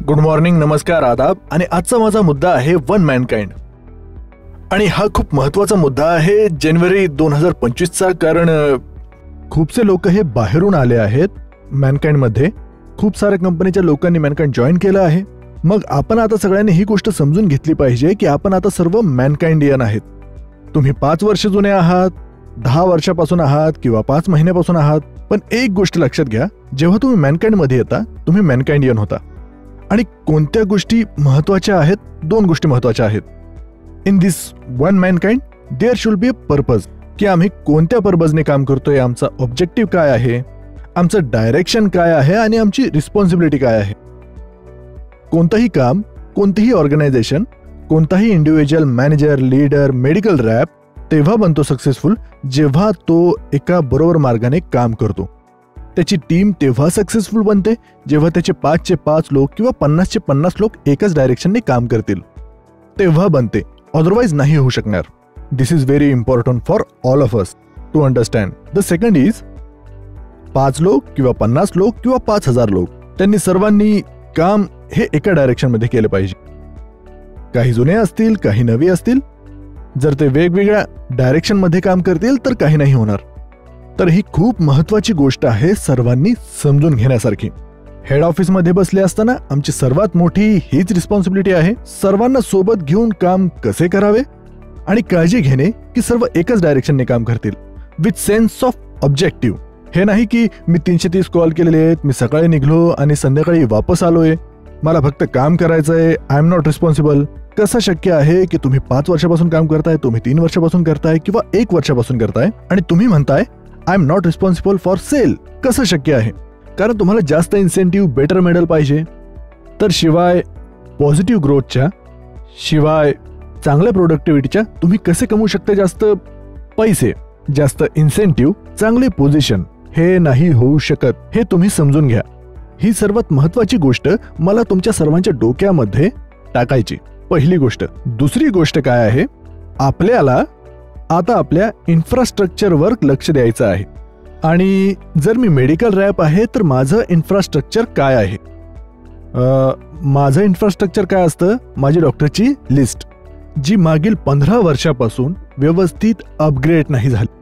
Good morning, नमस्कार, आदाब. आणि आजचा माझा मुद्दा आहे वन मॅनकाइंड. आणि हा खूप महत्वाचा मुद्दा आहे जानेवारी 2025चा, कारण खूपसे लोक हे बाहेरून आले आहेत मॅनकाइंड मध्ये. खूप साऱ्या कंपनीच्या लोकांनी मॅनकाइंड जॉईन केलं आहे. मग आपण आता सगळ्यांनी ही गोष्ट समजून घेतली पाहिजे की आपण आता सर्व मॅनकाइंडियन आहेत. तुम्ही 5 वर्ष जुने आहात, 10 वर्षापासून आहात किंवा 5 महिन्यापासून आहात, पण एक गोष्ट लक्षात घ्या, जेव्हा तुम्ही मॅनकाइंड मध्ये येता तुम्ही मॅनकाइंडियन होता. आणि कोणत्या गोष्टी महत्वाच्या आहेत? 2 गोष्टी महत्वाच्या आहेत. In this one mankind there should be a purpose, की आम्ही कोणत्या पर्पजने काम करतोय, आमचा ऑब्जेक्टिव्ह काय आहे, आमचं डायरेक्शन काय आहे आणि आमची रिस्पॉन्सिबिलिटी काय आहे. कोणतंही काम, कोणतीही ऑर्गनायझेशन, कोणताही individual, manager, leader, medical rep तेव्हा बनतो सक्सेसफुल जेव्हा तो एका बरोबर मार्गाने काम करतो. त्याची टीम तेव्हा सक्सेसफुल बनते जेव्हा त्याचे 5चे 5 लोक किंवा 50चे 50 लोक एकाच डायरेक्शनने काम करतील, तेव्हा बनते. अदरवाइज नाही होऊ शकणार. This is very important for all of us to understand. The second is 5 लोक किंवा 50 लोक किंवा 5000 लोक, त्यांनी सर्वांनी काम हे एका डायरेक्शन मध्ये केलं पाहिजे. काही जुने असतील, काही नवे असतील. जर ते वेगवेगळ्या डायरेक्शन मध्ये काम करतील तर काही नाही होणार. तर ही खूप महत्वाची गोष्ट आहे, सर्वांनी समजून घेण्यासारखी. हेड ऑफिस मध्ये बसले असताना आमची सर्वात मोठी हीच रिस्पॉन्सिबिलिटी आहे, सर्वांना सोबत घेऊन काम कसे करावे आणि काळजी घेणे की सर्व एकाच डायरेक्शनने काम करतील विथ सेन्स ऑफ ऑब्जेक्टिव्ह. हे नाही की मी 330 कॉल केलेले आहेत, मी सकाळी निघलो आणि संध्याकाळी वापस आलोय, मला फक्त काम करायचंय, आय एम नॉट रिस्पॉन्सिबल. कसं शक्य आहे की तुम्ही 5 वर्षापासून काम करताय, तुम्ही 3 वर्षापासून करताय किंवा 1 वर्षापासून करताय आणि तुम्ही म्हणताय I am not responsible for sale? कसं शक्य आहे? कारण तुम्हाला जास्त इन्सेंटिव्ह, बेटर मेडल पाहिजे. तर शिवाय पॉझिटिव्ह ग्रोथच्या, शिवाय चांगल्या प्रोडक्टिव्हिटीच्या तुम्ही कसे कमवू शकता जास्त पैसे, जास्त इन्सेंटिव्ह, चांगले पोझिशन? हे नाही होऊ शकत. हे तुम्ही समजून घ्या. ही सर्वात महत्वाची गोष्ट मला तुमच्या सर्वांच्या डोक्यामध्ये टाकायची. पहिली गोष्ट. दुसरी गोष्ट काय आहे, आपल्याला आता आपल्या इन्फ्रास्ट्रक्चरवर लक्ष द्यायचं आहे. आणि जर मी मेडिकल रॅप आहे तर माझं इन्फ्रास्ट्रक्चर काय आहे? माझं इन्फ्रास्ट्रक्चर काय असतं? माझी डॉक्टरची लिस्ट, जी मागील 15 वर्षापासून व्यवस्थित अपग्रेड नाही झाली.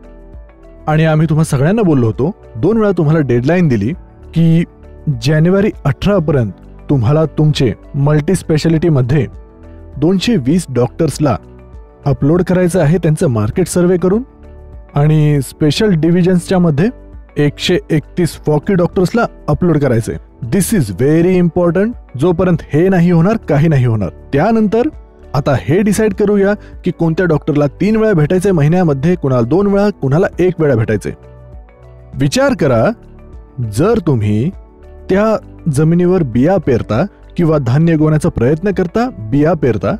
आणि आम्ही तुम्हा सगळ्यांना बोललो होतो, 2 वेळा तुम्हाला डेडलाईन दिली की जानेवारी 18 पर्यंत तुम्हाला तुमचे मल्टी स्पेशालिटी मध्ये 220 डॉक्टर्सला अपलोड करायचं आहे, त्यांचं मार्केट सर्वे करून. आणि स्पेशल डिव्हिजन्सच्या मध्ये 131 फॉकी डॉक्टर्सला अपलोड करायचंय. दिस इज व्हेरी इम्पॉर्टंट. जोपर्यंत हे नाही होणार, काही नाही होणार. त्यानंतर आता हे डिसाईड करूया की कोणत्या डॉक्टरला 3 वेळा भेटायचंय महिन्यामध्ये, कुणाला 2 वेळा, कुणाला 1 वेळा भेटायचंय. विचार करा, जर तुम्ही त्या जमिनीवर बिया पेरता किंवा धान्य गोण्याचा प्रयत्न करता, बिया पेरता,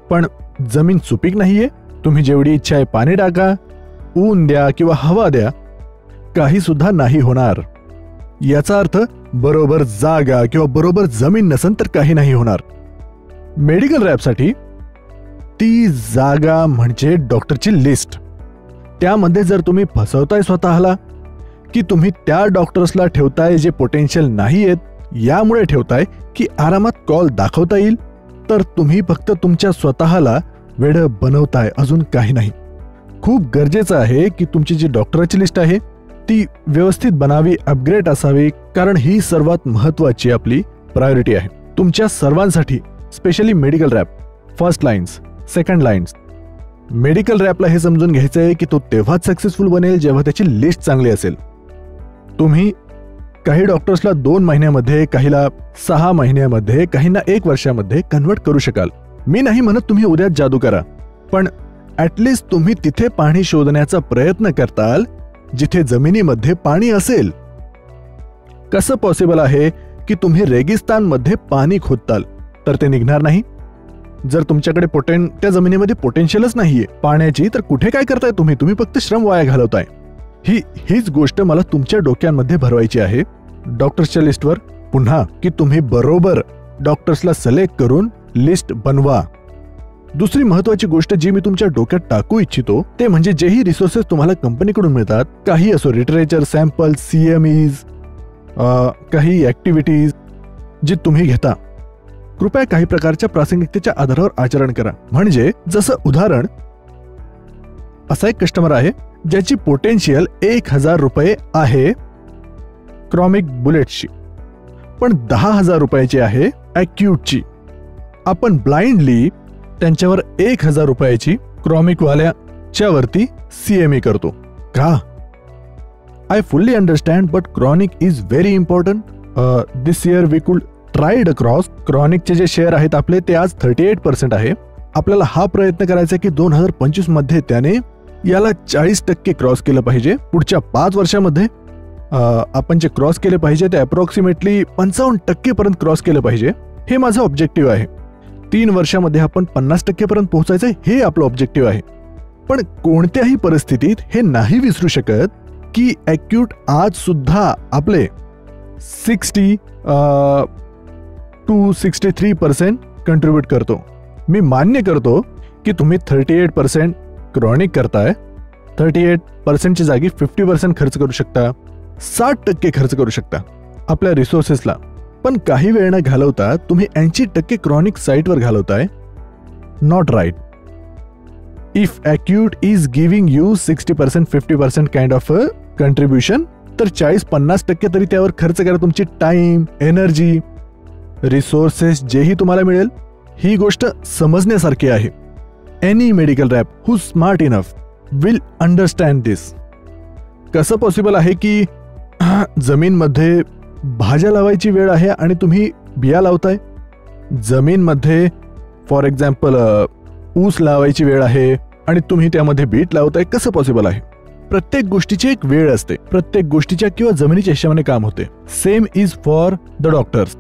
पण जमीन सुपीक नाहीये, तुम्ही जेवढी इच्छा आहे पाणी टाका, ऊन द्या किंवा हवा द्या, काही सुद्धा नाही होणार. याचा अर्थ बरोबर जागा किंवा बरोबर जमीन नसेल तर काही नाही होणार. मेडिकल रॅपसाठी ती जागा म्हणजे डॉक्टरची लिस्ट. त्यामध्ये जर तुम्ही फसवताय स्वतःला की तुम्ही त्या डॉक्टर्सला ठेवताय जे पोटेन्शियल नाही आहेत, यामुळे ठेवताय की आरामात कॉल दाखवता येईल, तर तुम्ही फक्त तुमच्या स्वतःला वेडं बनवताय, अजून काही नाही. खूप गरजेचं आहे की तुमची जी डॉक्टराची लिस्ट आहे ती व्यवस्थित बनावी, अपग्रेड असावी, कारण ही सर्वात महत्वाची आपली प्रायोरिटी आहे तुमच्या सर्वांसाठी. Specially medical rep, first lines, second lines. Medical रॅपला हे समजून घ्यायचंय की तो तेव्हाच सक्सेसफुल बनेल जेव्हा त्याची लिस्ट चांगली असेल. तुम्ही काही डॉक्टर्सला 2 महिन्यामध्ये, काहीला 6 महिन्यामध्ये, काहींना 1 वर्षामध्ये कन्वर्ट करू शकाल. मी नाही म्हणत तुम्ही उद्याच जादू करा, पण ऍटलिस्ट तुम्ही तिथे पाणी शोधण्याचा प्रयत्न करताल जिथे जमिनीमध्ये पाणी असेल. कसं पॉसिबल आहे की तुम्ही रेगिस्तानमध्ये पाणी खोदताल तर ते निघणार नाही? जर तुमच्याकडे त्या जमिनीमध्ये पोटेन्शियलच नाहीये पाण्याची, तर कुठे काय करताय तुम्ही? तुम्ही फक्त श्रम वाया घालवताय. हीच गोष्ट मला तुमच्या डोक्यांमध्ये भरवायची आहे. डॉक्टर्सच्या लिस्टवर पुन्हा की तुम्ही बरोबर डॉक्टर्सला सिलेक्ट करून लिस्ट बनवा. दुसरी महत्वाची गोष्ट जी मी तुमच्या डोक्यात टाकू इच्छितो ते म्हणजे जेही रिसोर्सेस तुम्हाला कंपनीकडून मिळतात, काही असो, लिटरेचर, सॅम्पल, CMEs, काही ऍक्टिव्हिटीज जे तुम्ही घेता, कृपया काही प्रकारच्या प्रासंगिकतेच्या आधारावर आचरण करा. म्हणजे जसं उदाहरण, असा एक कस्टमर आहे ज्याची पोटेन्शियल 1000 रुपये आहे क्रॉनिक बुलेटची, पण 10,000 रुपयाची आहे ॲक्यूटची. आपण ब्लाइंडली त्यांच्यावर 1000 रुपयाची क्रॉनिक वाल्याच्या वरती CME करतो का? I fully understand, but chronic is very important. This year we could tried across. क्रॉनिकचे जे शेअर आहेत आपले ते आज 38% आहे. आपल्याला हा प्रयत्न करायचा आहे की 2025 मध्ये त्याने याला 40% क्रॉस केलं पाहिजे. पुढच्या 5 वर्षामध्ये आपण जे क्रॉस केले पाहिजे ते अप्रॉक्सिमेटली 55% पर्यंत क्रॉस केलं पाहिजे. हे माझं ऑब्जेक्टिव्ह आहे. 3 वर्षामध्ये आपण 50% पर्यंत पोहोचायचं हे आपलं ऑब्जेक्टिव्ह आहे. पण कोणत्याही परिस्थितीत हे नाही विसरू शकत की ॲक्यूट आज सुद्धा आपले 60 to 63% कंट्रीब्यूट करतो. मी मान्य करतो की तुम्ही 38% क्रॉनिक करताय. 38% जागी 50% खर्च करू शकता, 60% खर्च करू शकता आपल्या रिसोर्सेसला. पण काही वेळ न घालवता तुम्ही 80% क्रॉनिक साईटवर घालवताय. Not right. If acute is giving you 60% 50% kind of a contribution, तर 40-50% तरी त्यावर खर्च करा. तुमची टाइम, एनर्जी, रिसोर्सेस जेही तुम्हाला मिळेल, ही गोष्ट समजण्यासारखी आहे. Any medical rep who smart enough will understand this. कसं पॉसिबल आहे की जमीनमध्ये भाज्या लावायची वेळ आहे आणि तुम्ही बिया लावताय? जमीनमध्ये फॉर एक्झाम्पल ऊस लावायची वेळ आहे आणि तुम्ही त्यामध्ये बीट लावताय. कसं पॉसिबल आहे? प्रत्येक गोष्टीची एक वेळ असते. प्रत्येक गोष्टीच्या किंवा जमिनीच्या हिशोबाने काम होते. Same is for the doctors.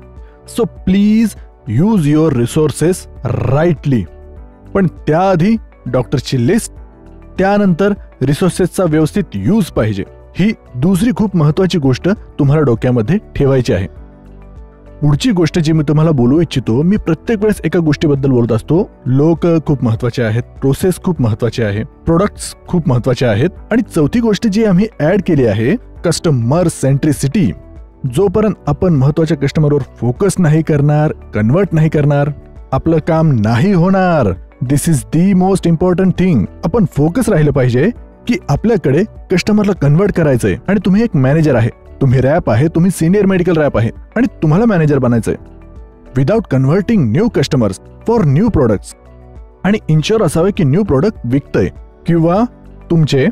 So please use your resources rightly. पण त्याआधी डॉक्टरची लिस्ट, त्यानंतर रिसोर्सेसचा व्यवस्थित यूज पाहिजे. ही दुसरी खूप महत्वाची गोष्ट तुम्हाला डोक्यामध्ये ठेवायची आहे. पुढची गोष्ट जी मी तुम्हाला बोलू इच्छितो, मी प्रत्येक वेळेस एका गोष्टीबद्दल बोलत असतो. लोक खूप महत्वाचे आहेत, प्रोसेस खूप महत्वाचे आहे, प्रोडक्ट्स खूप महत्वाचे आहेत. आणि चौथी गोष्ट जी आम्ही ऍड केली आहे, कस्टमर सेंट्रिसिटी. जोपर्यंत आपण महत्वाच्या कस्टमरवर फोकस नाही करणार, कन्वर्ट नाही करणार, आपलं काम नाही होणार. This is the most important thing. आपण फोकस राहिलं पाहिजे की आपल्याकडे कस्टमरला कन्वर्ट करायचंय. आणि तुम्ही एक मॅनेजर आहे, तुम्ही रॅप आहे, तुम्ही सिनियर मेडिकल रॅप आहे आणि तुम्हाला मॅनेजर बनायचंय. Without converting new customers for new products. आणि इन्श्योर असावे की न्यू प्रोडक्ट विकतंय किंवा तुमचे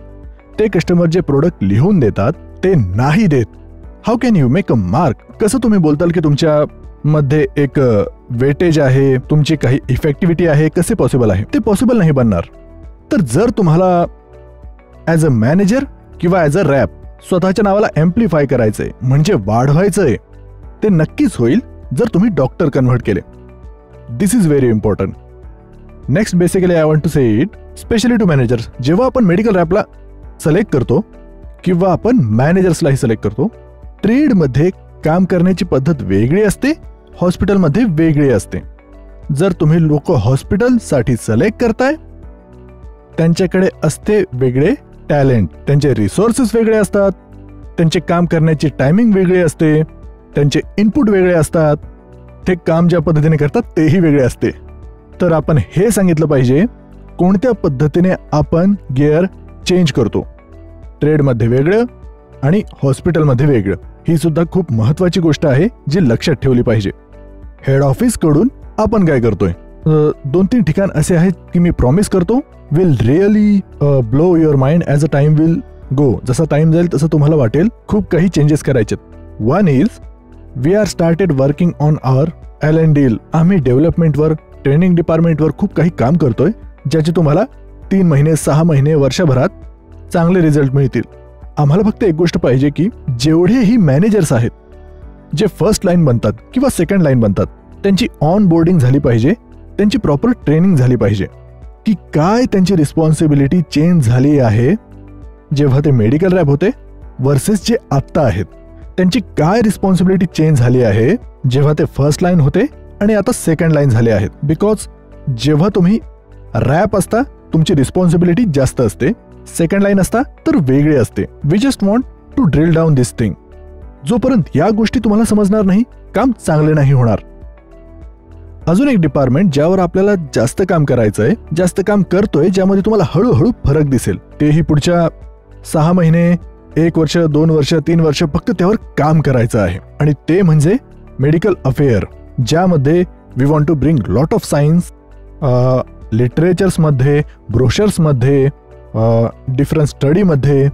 ते कस्टमर जे प्रोडक्ट लिहून देतात ते नाही देत. How can you make a mark? कसं तुम्ही बोलताल की तुमच्या मध्ये एक वेटेज आहे, तुमची काही इफेक्टिव्हिटी आहे? कसे पॉसिबल आहे? ते पॉसिबल नाही बनणार. तर जर तुम्हाला ॲज अ मॅनेजर किंवा ॲज अ रॅप स्वतःच्या नावाला एम्प्लिफाय करायचंय, म्हणजे वाढवायचंय, ते नक्कीच होईल जर तुम्ही डॉक्टर कन्व्हर्ट केले. This is very important. Next basically I want to say it, specially to managers. जेव्हा आपण मेडिकल रॅपला सिलेक्ट करतो किंवा आपण मॅनेजर्सलाही सिलेक्ट करतो, ट्रेडमध्ये काम करण्याची पद्धत वेगळी असते, हॉस्पिटलमध्ये वेगळी असते. जर तुम्ही लोक हॉस्पिटलसाठी सिलेक्ट करताय, त्यांच्याकडे असते वेगळे टॅलेंट, त्यांचे रिसोर्सेस वेगळे असतात, त्यांचे काम करण्याची टायमिंग वेगळी असते, त्यांचे इनपुट वेगळे असतात, ते काम ज्या पद्धतीने करतात तेही वेगळे असते. तर आपण हे सांगितलं पाहिजे कोणत्या पद्धतीने आपण गिअर चेंज करतो. ट्रेडमध्ये वेगळं आणि हॉस्पिटलमध्ये वेगळं. ही सुद्धा खूप महत्वाची गोष्ट आहे जी लक्षात ठेवली पाहिजे. हेड ऑफिस कडून आपण काय करतोय? 2-3 ठिकाण असे आहेत की मी प्रॉमिस करतो will really blow your mind as a time will go. जसा टाइम जाईल तसं तुम्हाला वाटेल खूप काही चेंजेस करायचे. One is we are started working on our L&D. आम्ही डेव्हलपमेंटवर, ट्रेनिंग डिपार्टमेंटवर खूप काही काम करतोय, ज्याचे तुम्हाला 3 महिने, 6 महिने, वर्षभरात चांगले रिझल्ट मिळतील. आम्हाला फक्त एक गोष्ट पाहिजे की जेवढेही मॅनेजर्स आहेत जे फर्स्ट लाईन बनतात किंवा सेकंड लाईन बनतात, त्यांची ऑन बोर्डिंग झाली पाहिजे, त्यांची प्रॉपर ट्रेनिंग झाली पाहिजे की काय त्यांची रिस्पॉन्सिबिलिटी चेंज झाली आहे जेव्हा ते मेडिकल रॅप होते वर्सेस जे आत्ता आहेत. त्यांची काय रिस्पॉन्सिबिलिटी चेंज झाली आहे जेव्हा ते फर्स्ट लाईन होते आणि आता सेकंड लाईन झाले आहेत. बिकॉज जेव्हा तुम्ही रॅप असता तुमची रिस्पॉन्सिबिलिटी जास्त असते, सेकंड लाईन असता तर वेगळी असते. We just want to drill down this thing. जोपर्यंत या गोष्टी तुम्हाला समजणार नाही, काम चांगले नाही होणार. अजून एक डिपार्टमेंट ज्यावर आपल्याला जास्त काम करायचंय, जास्त काम करतोय, ज्यामध्ये तुम्हाला हळूहळू फरक दिसेल, तेही पुढच्या 6 महिने, 1 वर्ष, 2 वर्ष, 3 वर्ष फक्त त्यावर काम करायचं आहे. आणि ते म्हणजे मेडिकल अफेअर, ज्यामध्ये we want to bring lot of science, लिटरेचर्समध्ये, ब्रोशर्समध्ये, डिफरंट स्टडीमध्ये,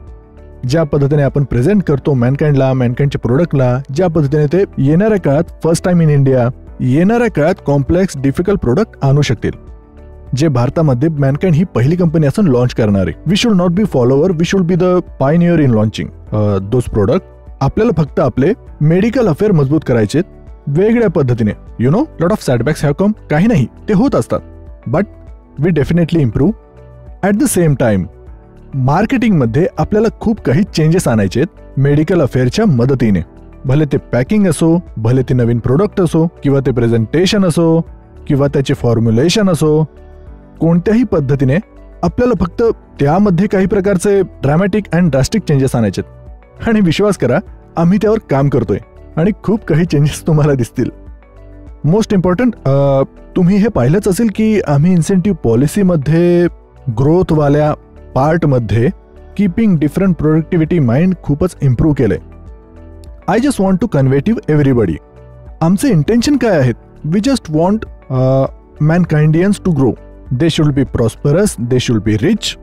ज्या पद्धतीने आपण प्रेझेंट करतो मॅनकाइंडला, मॅनकाइंडच्या प्रोडक्टला, ज्या पद्धतीने ते येणाऱ्या काळात फर्स्ट टाइम इन इंडिया, येणाऱ्या काळात कॉम्प्लेक्स डिफिकल्ट प्रोडक्ट आणू शकतील, जे भारतामध्ये मॅनकाइंड ही पहिली कंपनी असून लॉन्च करणार आहे. We should not be follower, we should be the pioneer in launching those product. आपल्याला फक्त आपले मेडिकल अफेअर मजबूत करायचे वेगळ्या पद्धतीने. You know, lot of setbacks have come, काही नाही, ते होत असतात, but we definitely improve. At the same time मार्केटिंगमध्ये आपल्याला खूप काही चेंजेस आणायचे आहेत मेडिकल अफेअरच्या मदतीने. भले ते पॅकिंग असो, भले ते नवीन प्रोडक्ट असो, किंवा ते प्रेझेंटेशन असो, किंवा त्याचे फॉर्म्युलेशन असो, कोणत्याही पद्धतीने आपल्याला फक्त त्यामध्ये काही प्रकारचे ड्रॅमॅटिक अँड ड्रास्टिक चेंजेस आणायचे. आणि विश्वास करा, आम्ही त्यावर काम करतोय आणि खूप काही चेंजेस तुम्हाला दिसतील. मोस्ट इम्पॉर्टंट, तुम्ही हे पाहिलंच असेल की आम्ही इन्सेंटिव्ह पॉलिसीमध्ये ग्रोथवाल्या पार्टमध्ये कीपिंग डिफरंट प्रोडक्टिव्हिटी माइंड खूपच इम्प्रूव्ह केलंय. I just want to convey to everybody, आमचे इंटेन्शन काय आहेत. We just want Mankindians to grow. They should be prosperous, they should be rich.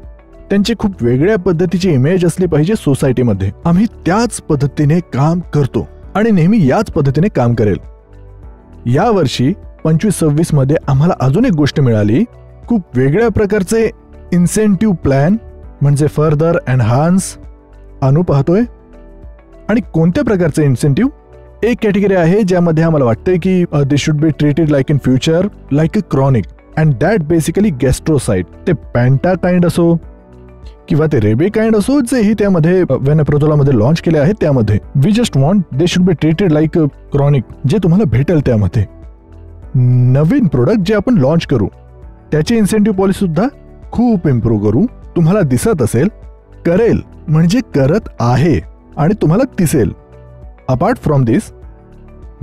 त्यांची खूप वेगळ्या पद्धतीची इमेज असली पाहिजे सोसायटीमध्ये. आम्ही त्याच पद्धतीने काम करतो आणि नेहमी याच पद्धतीने काम करेल. यावर्षी 25-26 मध्ये आम्हाला अजून एक गोष्ट मिळाली, खूप वेगळ्या प्रकारचे इन्सेंटिव्ह प्लॅन म्हणजे फर्दर एनहान्स आणू पाहतोय. आणि कोणत्या प्रकारचे इन्सेंटिव्ह? एक कॅटेगरी आहे ज्यामध्ये आम्हाला वाटतंय की they should be treated like in future like a chronic, and that basically gastro side. ते पॅन्टा काइंड असो किंवा ते रेबे काइंड असो, जेही त्यामध्ये वेनेप्रोझोलामध्ये लॉन्च केले आहेत, त्यामध्ये we just want they should be treated like a chronic, जे तुम्हाला भेटेल. त्यामध्ये नवीन प्रोडक्ट जे आपण लॉन्च करू त्याची इन्सेंटिव्ह पॉलिसी सुद्धा खूप इम्प्रूव्ह करू. तुम्हाला दिसत असेल, करेल म्हणजे करत आहे आणि तुम्हाला दिसेल. अपार्ट फ्रॉम दिस,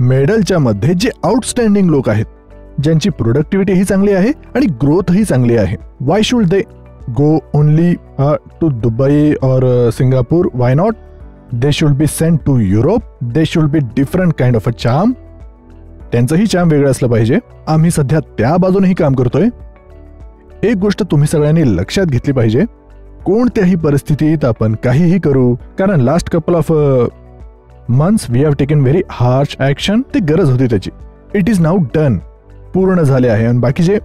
मेडलच्या मध्ये जे आउटस्टँडिंग लोक आहेत, ज्यांची प्रोडक्टिव्हिटी ही चांगली आहे आणि ग्रोथ ही चांगली आहे, why should they go only to Dubai और Singapore? Why not? They should be sent to Europe. They should be different kind of a charm. त्यांचंही चार्म वेगळं असलं पाहिजे. आम्ही सध्या त्या बाजूनेही काम करतोय. एक गोष्ट तुम्ही सगळ्यांनी लक्षात घेतली पाहिजे, कोणत्याही परिस्थितीत आपण काहीही करू, कारण last couple of months we have taken very harsh action. ते गरज होती त्याची. इट इज नाऊ डन, पूर्ण झाले आहे. आणि बाकीचे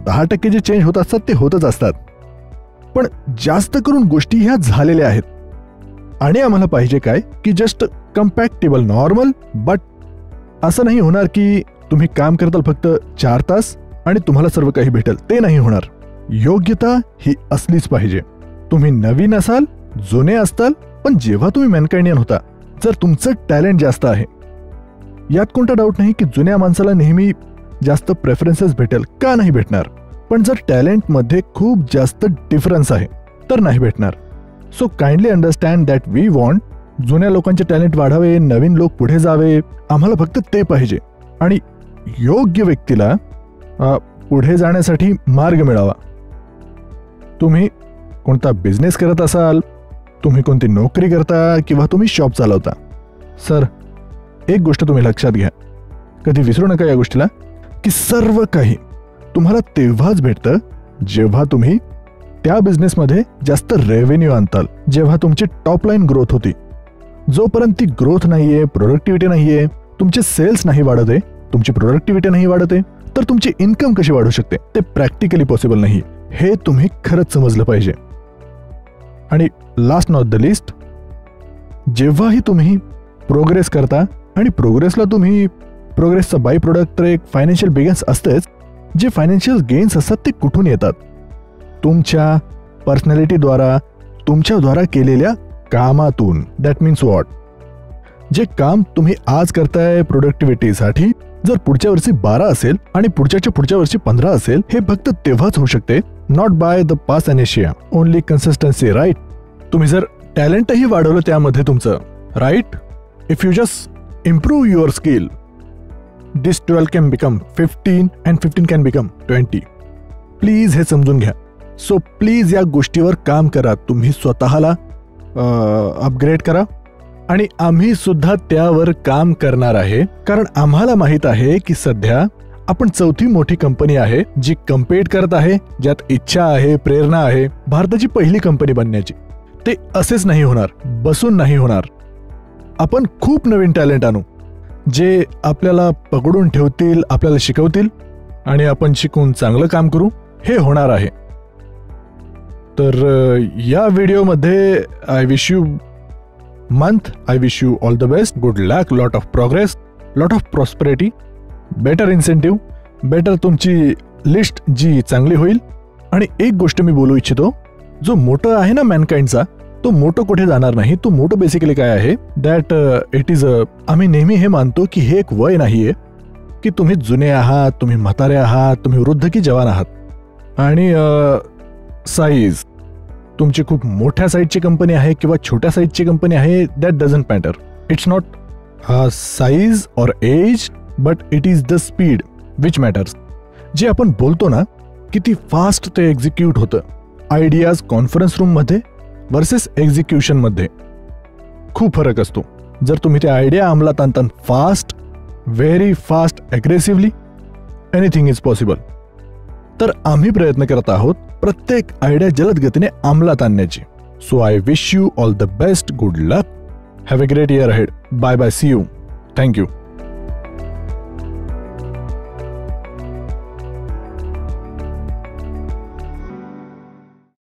10% जे चेंज होत असतात ते होतच असतात, पण जास्त करून गोष्टी ह्या झालेल्या आहेत. आणि आम्हाला पाहिजे काय की जस्ट कम्पॅक्टेबल नॉर्मल. बट असं नाही होणार की तुम्ही काम करताल फक्त 4 तास आणि तुम्हाला सर्व काही भेटेल, ते नाही होणार. योग्यता ही असलीच पाहिजे. तुम्ही नवीन असाल, जुने असताल, पण जेव्हा तुम्ही मॅनकाइंडियन होता, जर तुमचं टॅलेंट जास्त आहे, यात कोणता डाऊट नाही की जुन्या माणसाला नेहमी जास्त प्रेफरन्सेस भेटेल. का नाही भेटणार? पण जर टॅलेंटमध्ये खूप जास्त डिफरन्स आहे तर नाही भेटणार. So kindly understand that we want जुन्या लोकांचे टॅलेंट वाढावे, नवीन लोक पुढे जावे. आम्हाला फक्त ते पाहिजे आणि योग्य व्यक्तीला पुढे जाण्यासाठी मार्ग मिळावा. तुम्ही कोणता बिझनेस करत असाल, तुम्ही कोणती नोकरी करता किंवा तुम्ही शॉप चालवता, सर एक गोष्ट तुम्ही लक्षात घ्या, कधी विसरू नका या गोष्टीला, की सर्व काही तुम्हाला तेव्हाच भेटतं जेव्हा तुम्ही त्या बिझनेसमध्ये जास्त रेव्हेन्यू आणताल, जेव्हा तुमची टॉप लाईन ग्रोथ होती. जोपर्यंत ती ग्रोथ नाहीये, प्रोडक्टिव्हिटी नाहीये, तुमचे सेल्स नाही वाढत आहे, तुमची प्रोडक्टिव्हिटी नाही वाढत आहे, तर तुमची इन्कम कशी वाढू शकते? ते प्रॅक्टिकली पॉसिबल नाही. हे तुम्ही खरंच समजलं पाहिजे. आणि लास्ट नॉट द लिस्ट, जेव्हाही तुम्ही प्रोग्रेस करता आणि प्रोग्रेसचा बाय प्रोडक्ट तर एक फायनान्शियल गेन्स असतेच. जे फायनान्शियल गेन्स असतात ते कुठून येतात? तुमच्या पर्सनॅलिटीद्वारा, तुमच्याद्वारा केलेल्या कामातून. That means what? जे काम तुम्ही आज करताय प्रोडक्टिव्हिटीसाठी, जर पुढच्या वर्षी 12 असेल आणि पुढच्या वर्षी 15 असेल, हे फक्त तेव्हाच होऊ शकते. Not by the passion, only consistency. Right? तुम्ही जर टॅलेंटही वाढवलं त्यामध्ये तुमचं, right, if you just improve your skill, this 12 can become 15 and 15 can become 20. Please हे समजून घ्या. सो प्लीज या गोष्टीवर काम करा. तुम्ही स्वतःला अपग्रेड करा आणि आम्ही सुद्धा त्यावर काम करणार आहे. कारण आम्हाला माहित आहे की सध्या आपण चौथी मोठी कंपनी आहे जी कम्पीट करत आहे, ज्यात इच्छा आहे, प्रेरणा आहे भारताची पहिली कंपनी बनण्याची. ते असेच नाही होणार, बसून नाही होणार. आपण खूप नवीन टॅलेंट आणू जे आपल्याला पकडून ठेवतील, आपल्याला शिकवतील आणि आपण शिकून चांगलं काम करू. हे होणार आहे. तर या व्हिडिओमध्ये I wish you month, I wish you all the best, good luck, lot of progress, lot of prosperity, better incentive, better तुमची लिस्ट जी चांगली होईल. आणि एक गोष्ट मी बोलू इच्छितो, जो मोठं आहे ना मॅनकाइंडचा, तो मोठं कुठे जाणार नाही. तो मोठं बेसिकली काय आहे, दॅट इट इज आम्ही नेहमी हे मानतो की हे एक वय नाहीये की तुम्ही जुने आहात, तुम्ही म्हातारे आहात, तुम्ही वृद्ध की जवान आहात. आणि साईज, तुमची खूप मोठ्या साईजची कंपनी आहे किंवा छोट्या साईजची कंपनी आहे, that doesn't matter. It's not size or age, but it is the speed which matters. जे आपण बोलतो ना, किती फास्ट ते एक्झिक्यूट होतं. आयडियाज कॉन्फरन्स रूममध्ये वर्सेस एक्झिक्युशनमध्ये खूप फरक असतो. जर तुम्ही त्या आयडिया अंमलात आणता fast, very fast, aggressively, anything is possible. तर आम्ही प्रयत्न करत आहोत प्रत्येक आयडिया जलद गतीने अंमलात आणण्याची. So I wish you all the best, good luck, have a great year ahead. Bye bye, see you, thank you.